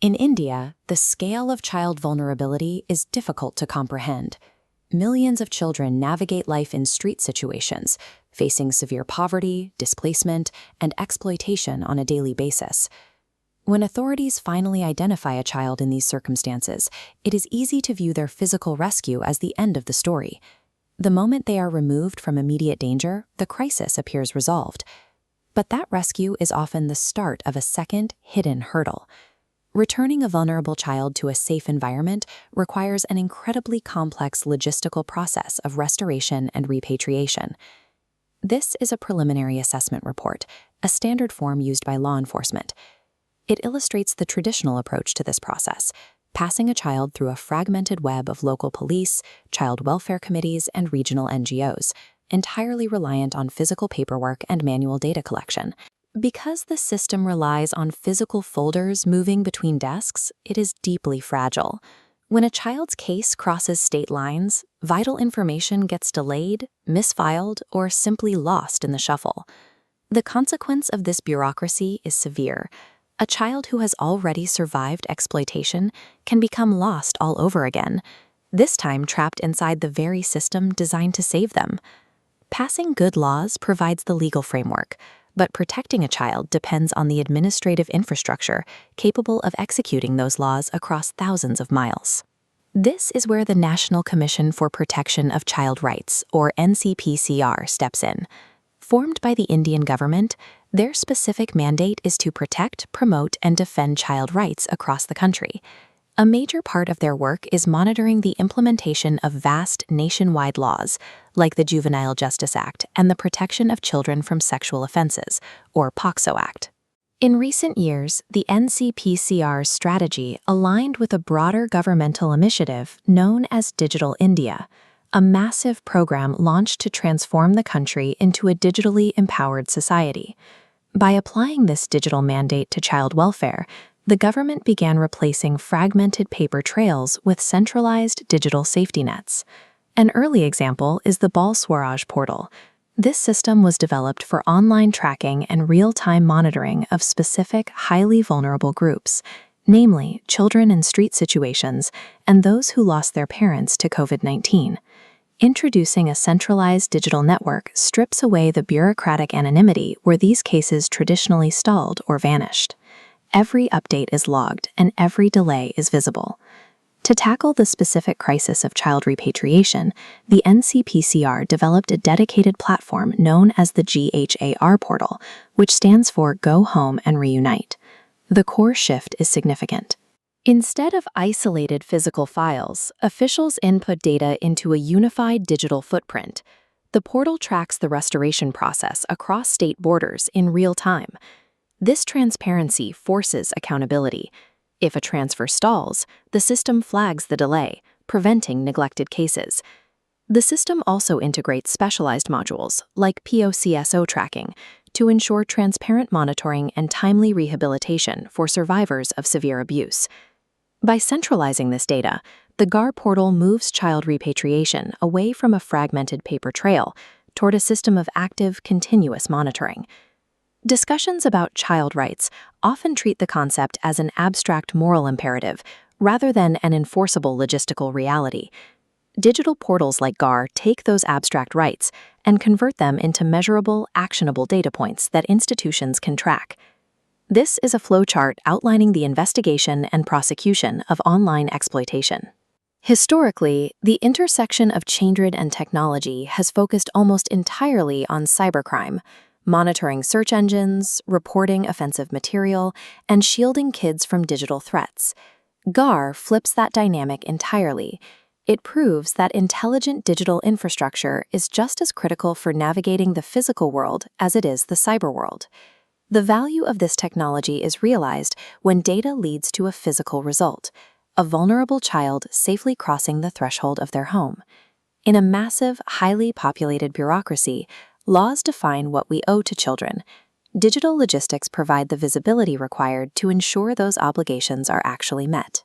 In India, the scale of child vulnerability is difficult to comprehend. Millions of children navigate life in street situations, facing severe poverty, displacement, and exploitation on a daily basis. When authorities finally identify a child in these circumstances, it is easy to view their physical rescue as the end of the story. The moment they are removed from immediate danger, the crisis appears resolved. But that rescue is often the start of a second, hidden hurdle. Returning a vulnerable child to a safe environment requires an incredibly complex logistical process of restoration and repatriation. This is a preliminary assessment report, a standard form used by law enforcement. It illustrates the traditional approach to this process, passing a child through a fragmented web of local police, child welfare committees, and regional NGOs, entirely reliant on physical paperwork and manual data collection. Because the system relies on physical folders moving between desks, it is deeply fragile. When a child's case crosses state lines, vital information gets delayed, misfiled, or simply lost in the shuffle. The consequence of this bureaucracy is severe. A child who has already survived exploitation can become lost all over again, this time trapped inside the very system designed to save them. Passing good laws provides the legal framework, but protecting a child depends on the administrative infrastructure capable of executing those laws across thousands of miles. This is where the National Commission for Protection of Child Rights, or NCPCR, steps in. Formed by the Indian government, their specific mandate is to protect, promote, and defend child rights across the country. A major part of their work is monitoring the implementation of vast nationwide laws, like the Juvenile Justice Act and the Protection of Children from Sexual Offenses, or POCSO Act. In recent years, the NCPCR's strategy aligned with a broader governmental initiative known as Digital India, a massive program launched to transform the country into a digitally empowered society. By applying this digital mandate to child welfare, the government began replacing fragmented paper trails with centralized digital safety nets. An early example is the Bal Swaraj portal. This system was developed for online tracking and real-time monitoring of specific, highly vulnerable groups, namely children in street situations and those who lost their parents to COVID-19. Introducing a centralized digital network strips away the bureaucratic anonymity where these cases traditionally stalled or vanished. Every update is logged, and every delay is visible. To tackle the specific crisis of child repatriation, the NCPCR developed a dedicated platform known as the GHAR portal, which stands for Go Home and Reunite. The core shift is significant. Instead of isolated physical files, officials input data into a unified digital footprint. The portal tracks the restoration process across state borders in real time. This transparency forces accountability. If a transfer stalls, the system flags the delay, preventing neglected cases. The system also integrates specialized modules, like POCSO tracking, to ensure transparent monitoring and timely rehabilitation for survivors of severe abuse. By centralizing this data, the GHAR portal moves child repatriation away from a fragmented paper trail toward a system of active, continuous monitoring. Discussions about child rights often treat the concept as an abstract moral imperative rather than an enforceable logistical reality. Digital portals like GHAR take those abstract rights and convert them into measurable, actionable data points that institutions can track. This is a flowchart outlining the investigation and prosecution of online exploitation. Historically, the intersection of Kindred and technology has focused almost entirely on cybercrime, monitoring search engines, reporting offensive material, and shielding kids from digital threats. GHAR flips that dynamic entirely. It proves that intelligent digital infrastructure is just as critical for navigating the physical world as it is the cyber world. The value of this technology is realized when data leads to a physical result, a vulnerable child safely crossing the threshold of their home. In a massive, highly populated bureaucracy, laws define what we owe to children. Digital logistics provide the visibility required to ensure those obligations are actually met.